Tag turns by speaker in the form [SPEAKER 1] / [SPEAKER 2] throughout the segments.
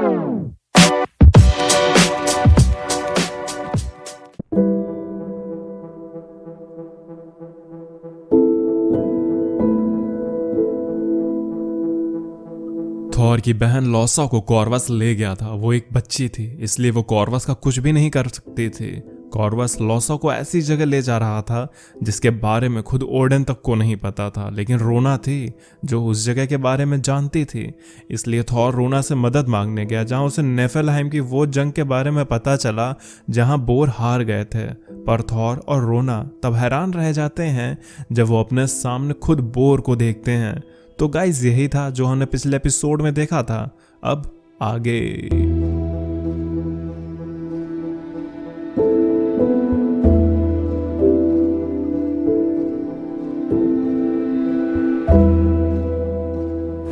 [SPEAKER 1] Thor की बहन लॉसा को कॉर्वस ले गया था। वो एक बच्ची थी, इसलिए वो कॉर्वस का कुछ भी नहीं कर सकती थी। कॉर्वस लॉसा को ऐसी जगह ले जा रहा था जिसके बारे में खुद ओडेन तक को नहीं पता था, लेकिन रोना थी जो उस जगह के बारे में जानती थी। इसलिए थॉर रोना से मदद मांगने गया, जहां उसे नेफेलहाइम की वो जंग के बारे में पता चला जहां बोर हार गए थे। पर थॉर और रोना तब हैरान रह जाते हैं जब वो अपने सामने खुद बोर को देखते हैं। तो गाइस, यही था जो हमने पिछले एपिसोड में देखा था। अब आगे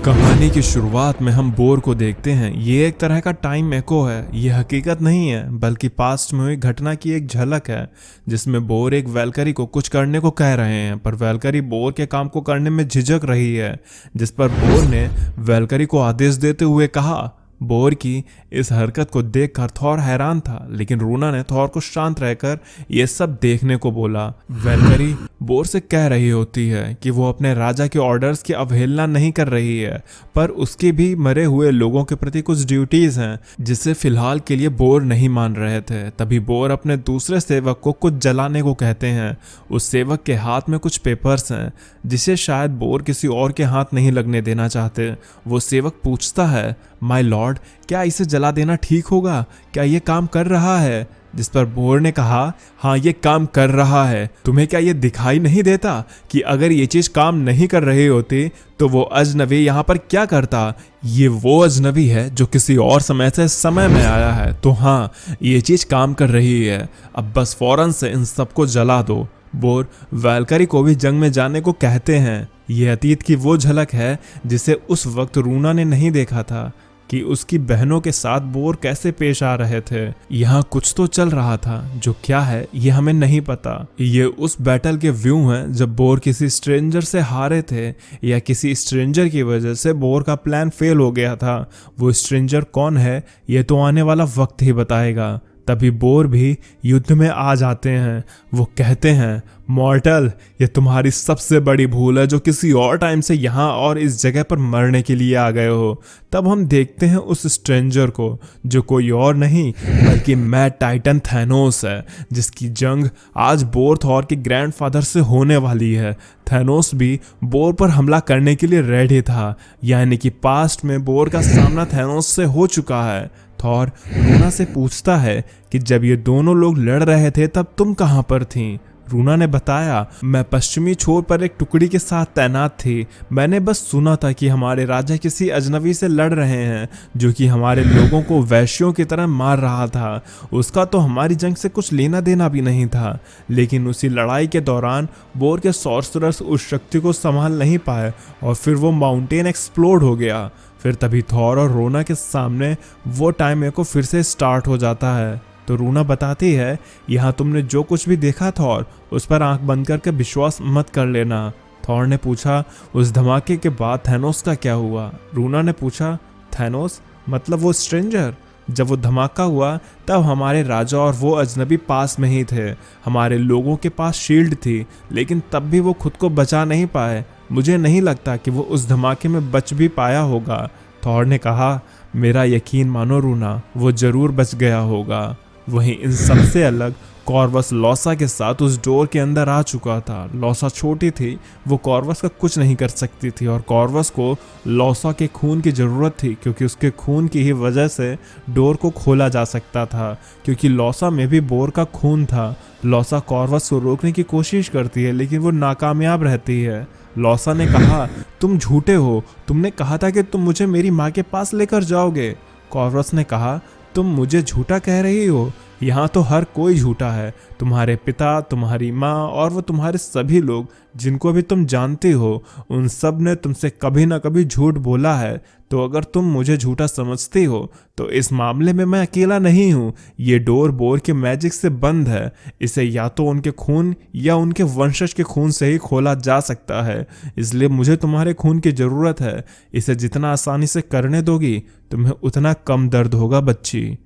[SPEAKER 1] कहानी की शुरुआत में हम बोर को देखते हैं। ये एक तरह का टाइम एको है। ये हकीकत नहीं है, बल्कि पास्ट में हुई घटना की एक झलक है, जिसमें बोर एक वैल्करी को कुछ करने को कह रहे हैं, पर वैल्करी बोर के काम को करने में झिझक रही है। जिस पर बोर ने वैल्करी को आदेश देते हुए कहा। बोर की इस हरकत को देखकर थॉर हैरान था, लेकिन रूना ने थॉर को शांत रहकर यह सब देखने को बोला। वैल्करी बोर से कह रही होती है कि वो अपने राजा के ऑर्डर्स की अवहेलना नहीं कर रही है, पर उसकी भी मरे हुए लोगों के प्रति कुछ ड्यूटीज हैं जिसे फिलहाल के लिए बोर नहीं मान रहे थे। तभी बोर अपने दूसरे सेवक को कुछ जलाने को कहते हैं। उस सेवक के हाथ में कुछ पेपर्स हैं जिसे शायद बोर किसी और के हाथ नहीं लगने देना चाहते। वो सेवक पूछता है, माय लॉर्ड, क्या इसे जला देना ठीक होगा? क्या ये काम कर रहा है? जिस पर बोर ने कहा, हाँ, ये काम कर रहा है। तुम्हें क्या ये दिखाई नहीं देता कि अगर ये चीज काम नहीं कर रही होती तो वो अजनबी यहाँ पर क्या करता? ये वो अजनबी है जो किसी और समय से समय में आया है। तो हाँ, ये चीज काम कर रही है। अब बस फौरन से इन सबको जला दो। बोर वैल्करी को भी जंग में जाने को कहते हैं। ये अतीत की वो झलक है जिसे उस वक्त रूना ने नहीं देखा था कि उसकी बहनों के साथ बोर कैसे पेश आ रहे थे। यहाँ कुछ तो चल रहा था, जो क्या है ये हमें नहीं पता। ये उस बैटल के व्यू हैं जब बोर किसी स्ट्रेंजर से हारे थे, या किसी स्ट्रेंजर की वजह से बोर का प्लान फेल हो गया था। वो स्ट्रेंजर कौन है ये तो आने वाला वक्त ही बताएगा। तभी बोर भी युद्ध में आ जाते हैं। वो कहते हैं, मॉर्टल, ये तुम्हारी सबसे बड़ी भूल है जो किसी और टाइम से यहाँ और इस जगह पर मरने के लिए आ गए हो। तब हम देखते हैं उस स्ट्रेंजर को, जो कोई और नहीं बल्कि मैड टाइटन थैनोस है, जिसकी जंग आज बोर थॉर के ग्रैंडफादर से होने वाली है। थैनोस भी बोर पर हमला करने के लिए रेडी था, यानी कि पास्ट में बोर का सामना थैनोस से हो चुका है। थॉर रूना से पूछता है कि जब ये दोनों लोग लड़ रहे थे तब तुम कहां पर थीं? रूना ने बताया, मैं पश्चिमी छोर पर एक टुकड़ी के साथ तैनात थी। मैंने बस सुना था कि हमारे राजा किसी अजनबी से लड़ रहे हैं जो कि हमारे लोगों को वैश्यों की तरह मार रहा था। उसका तो हमारी जंग से कुछ लेना देना भी नहीं था, लेकिन उसी लड़ाई के दौरान बोर के सॉर्सरर्स उस शक्ति को संभाल नहीं पाए और फिर वो माउंटेन एक्सप्लोड हो गया। फिर तभी थॉर और रोना के सामने वो टाइम को फिर से स्टार्ट हो जाता है। तो रूना बताती है, यहाँ तुमने जो कुछ भी देखा थॉर, उस पर आंख बंद करके विश्वास मत कर लेना। थॉर ने पूछा, उस धमाके के बाद थैनोस का क्या हुआ? रूना ने पूछा, थैनोस मतलब वो स्ट्रेंजर? जब वो धमाका हुआ तब हमारे राजा और वो अजनबी पास में ही थे। हमारे लोगों के पास शील्ड थी, लेकिन तब भी वो खुद को बचा नहीं पाए। मुझे नहीं लगता कि वो उस धमाके में बच भी पाया होगा। थॉर ने कहा, मेरा यकीन मानो रूना, वो जरूर बच गया होगा। वहीं इन सबसे अलग कॉर्वस लॉसा के साथ उस डोर के अंदर आ चुका था। लॉसा छोटी थी, वो कॉर्वस का कुछ नहीं कर सकती थी, और कॉर्वस को लॉसा के खून की ज़रूरत थी, क्योंकि उसके खून की ही वजह से डोर को खोला जा सकता था। क्योंकि लॉसा में भी बोर का खून था। लॉसा कॉर्वस को रोकने की कोशिश करती है, लेकिन वो नाकामयाब रहती है। लॉसा ने कहा, तुम झूठे हो, तुमने कहा था कि तुम मुझे मेरी माँ के पास लेकर जाओगे। कॉर्वस ने कहा, तुम मुझे झूठा कह रही हो? यहाँ तो हर कोई झूठा है, तुम्हारे पिता, तुम्हारी माँ और वो तुम्हारे सभी लोग जिनको भी तुम जानते हो, उन सब ने तुमसे कभी ना कभी झूठ बोला है। तो अगर तुम मुझे झूठा समझती हो तो इस मामले में मैं अकेला नहीं हूँ। ये डोर बोर के मैजिक से बंद है। इसे या तो उनके खून या उनके वंशज के खून से ही खोला जा सकता है, इसलिए मुझे तुम्हारे खून की ज़रूरत है। इसे जितना आसानी से करने दोगी तुम्हें उतना कम दर्द होगा बच्ची।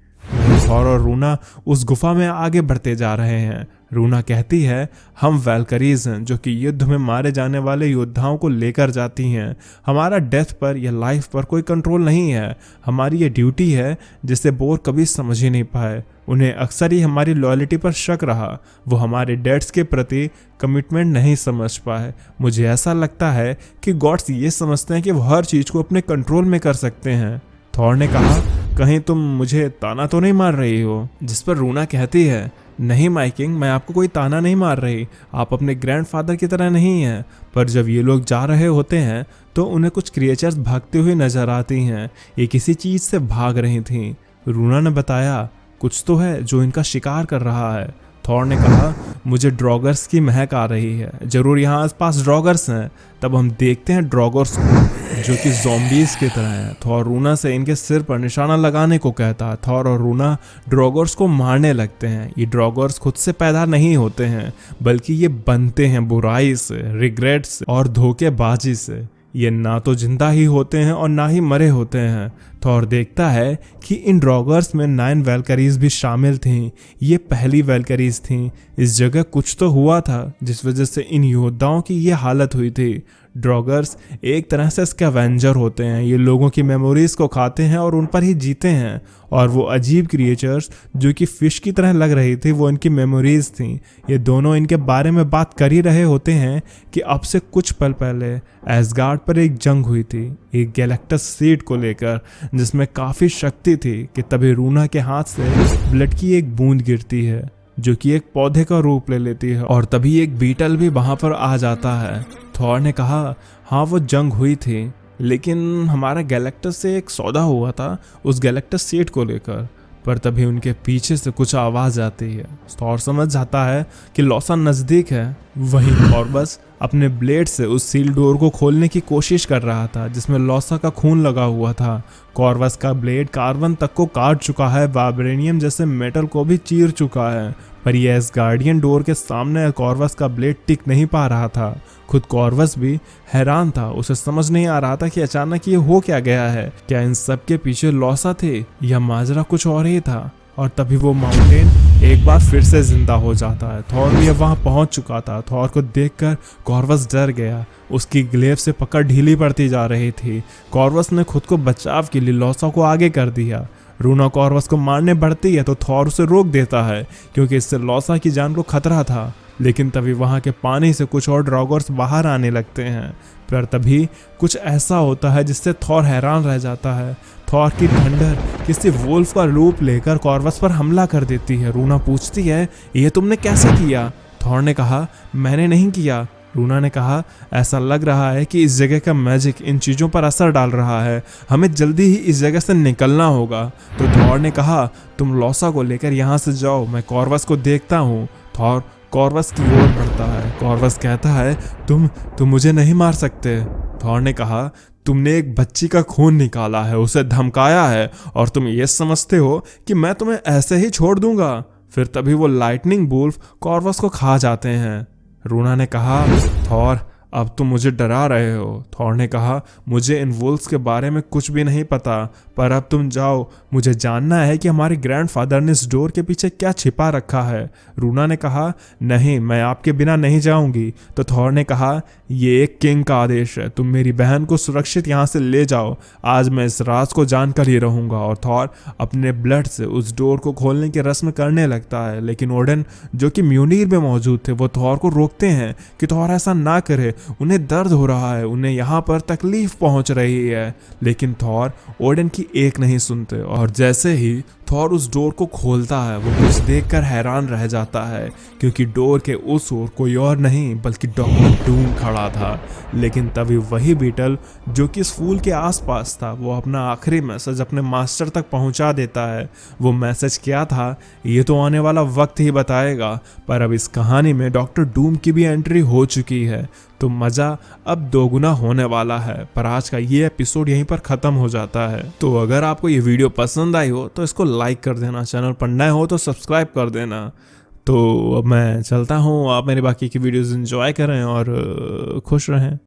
[SPEAKER 1] थॉर और रूना उस गुफा में आगे बढ़ते जा रहे हैं। रूना कहती है, हम वैल्करीज हैं जो कि युद्ध में मारे जाने वाले योद्धाओं को लेकर जाती हैं। हमारा डेथ पर या लाइफ पर कोई कंट्रोल नहीं है। हमारी ये ड्यूटी है जिसे बोर कभी समझ ही नहीं पाए। उन्हें अक्सर ही हमारी लॉयल्टी पर शक रहा। वो हमारे डेट्स के प्रति कमिटमेंट नहीं समझ पाए। मुझे ऐसा लगता है कि गॉड्स ये समझते हैं कि वो हर चीज़ को अपने कंट्रोल में कर सकते हैं। थॉर ने कहा, कहीं तुम मुझे ताना तो नहीं मार रही हो? जिस पर रूना कहती है, नहीं माय किंग, मैं आपको कोई ताना नहीं मार रही। आप अपने ग्रैंडफादर की तरह नहीं हैं। पर जब ये लोग जा रहे होते हैं तो उन्हें कुछ क्रिएचर्स भागते हुए नजर आती हैं। ये किसी चीज़ से भाग रही थीं। रूना ने बताया, कुछ तो है जो इनका शिकार कर रहा है। थॉर ने कहा, मुझे ड्रॉगर्स की महक आ रही है। जरूर यहाँ आसपास ड्रॉगर्स हैं। तब हम देखते हैं ड्रॉगर्स को जो कि ज़ॉम्बीज़ की तरह हैं। थॉर रूना से इनके सिर पर निशाना लगाने को कहता है। थॉर और रूना ड्रॉगर्स को मारने लगते हैं। ये ड्रॉगर्स खुद से पैदा नहीं होते हैं, बल्कि ये बनते हैं बुराई से, रिग्रेट से और धोखेबाजी से। ये ना तो जिंदा ही होते हैं और ना ही मरे होते हैं। थॉर देखता है कि इन ड्रॉगर्स में 9 वैल्करीज भी शामिल थीं। ये पहली वैल्करीज थीं। इस जगह कुछ तो हुआ था जिस वजह से इन योद्धाओं की ये हालत हुई थी। ड्रॉगर्स एक तरह से स्कैवेंजर होते हैं। ये लोगों की मेमोरीज को खाते हैं और उन पर ही जीते हैं। और वो अजीब क्रिएचर्स जो कि फिश की तरह लग रही थी, वो इनकी मेमोरीज थीं। ये दोनों इनके बारे में बात कर ही रहे होते हैं कि अब से कुछ पल पहले एसगार्ड पर एक जंग हुई थी, एक गैलेक्टस सीड को लेकर, जिसमें काफ़ी शक्ति थी कि तभी रूना के हाथ से ब्लड की एक बूंद गिरती है जो कि एक पौधे का रूप ले लेती है और तभी एक बीटल भी वहां पर आ जाता है। थॉर ने कहा, हाँ वो जंग हुई थी, लेकिन हमारा गैलेक्टस से एक सौदा हुआ था उस गैलेक्टस सीड को लेकर। पर तभी उनके पीछे से कुछ आवाज़ आती है। थॉर समझ जाता है कि लॉसा नज़दीक है। वहीं कॉर्वस अपने ब्लेड से उस सील डोर को खोलने की कोशिश कर रहा था जिसमें लॉसा का खून लगा हुआ था। कॉर्वस का ब्लेड कार्बन तक को काट चुका है, वाइब्रेनियम जैसे मेटल को भी चीर चुका है। पर यह एसगार्डियन डोर के सामने कॉर्वस का ब्लेड टिक नहीं पा रहा था। खुद कॉर्वस भी हैरान था। उसे समझ नहीं आ रहा था कि अचानक ये हो क्या गया है। क्या इन सब के पीछे लॉसा थे या माजरा कुछ और ही था? और तभी वो माउंटेन एक बार फिर से जिंदा हो जाता है। थॉर भी अब वहां पहुंच चुका था। थॉर को देखकर कॉर्वस डर गया। उसकी ग्लेव से पकड़ ढीली पड़ती जा रही थी। कॉर्वस ने खुद को बचाव के लिए लॉसा को आगे कर दिया। रूना कॉर्वस को मारने बढ़ती है तो थॉर उसे रोक देता है क्योंकि इससे लॉसा की जान को खतरा था। लेकिन तभी वहां के पानी से कुछ और ड्रॉगर्स बाहर आने लगते हैं। पर तभी कुछ ऐसा होता है जिससे थॉर हैरान रह जाता है। थॉर की थंडर किसी वुल्फ का रूप लेकर कॉर्वस पर हमला कर देती है। रूना पूछती है, ये तुमने कैसे किया? थॉर ने कहा, मैंने नहीं किया। रूना ने कहा, ऐसा लग रहा है कि इस जगह का मैजिक इन चीज़ों पर असर डाल रहा है। हमें जल्दी ही इस जगह से निकलना होगा। तो थॉर ने कहा, तुम लॉसा को लेकर यहाँ से जाओ, मैं कॉर्वस को देखता हूँ। थॉर कॉर्वस की ओर बढ़ता है। कॉर्वस कहता है, तुम मुझे नहीं मार सकते। थॉर ने कहा, तुमने एक बच्ची का खून निकाला है, उसे धमकाया है और तुम ये समझते हो कि मैं तुम्हें ऐसे ही छोड़ दूंगा? फिर तभी वो लाइटनिंग वुल्फ कॉर्वस को खा जाते हैं। रूना ने कहा, थॉर अब तुम मुझे डरा रहे हो। थॉर ने कहा, मुझे इन वुल्फ्स के बारे में कुछ भी नहीं पता, पर अब तुम जाओ। मुझे जानना है कि हमारे ग्रैंडफादर ने इस डोर के पीछे क्या छिपा रखा है। रूना ने कहा, नहीं, मैं आपके बिना नहीं जाऊंगी। तो थॉर ने कहा, ये एक किंग का आदेश है, तुम मेरी बहन को सुरक्षित यहाँ से ले जाओ। आज मैं इस राज को जानकर ही रहूंगा। और थॉर अपने ब्लड से उस डोर को खोलने की रस्म करने लगता है। लेकिन ओडेन जो कि म्यूनीर में मौजूद थे वो थॉर को रोकते हैं कि थॉर ऐसा ना करे, उन्हें दर्द हो रहा है, उन्हें यहाँ पर तकलीफ पहुंच रही है। लेकिन थॉर ओडेन की एक नहीं सुनते और जैसे ही थॉर उस डोर को खोलता है। वो कुछ देखकर हैरान रह जाता है क्योंकि डोर के उस ओर कोई और नहीं बल्कि डॉक्टर डूम खड़ा था। लेकिन तभी वही बीटल जो कि इस फूल के आसपास था वो अपना आखिरी मैसेज अपने मास्टर तक पहुंचा देता है। वो मैसेज क्या था ये तो आने वाला वक्त ही बताएगा, पर अब इस कहानी में डॉक्टर डूम की भी एंट्री हो चुकी है तो मज़ा अब दोगुना होने वाला है। पर आज का ये एपिसोड यहीं पर ख़त्म हो जाता है। तो अगर आपको ये वीडियो पसंद आई हो तो इसको लाइक कर देना, चैनल पर नए हो तो सब्सक्राइब कर देना। तो अब मैं चलता हूँ, आप मेरे बाकी की वीडियोस एंजॉय करें और खुश रहें।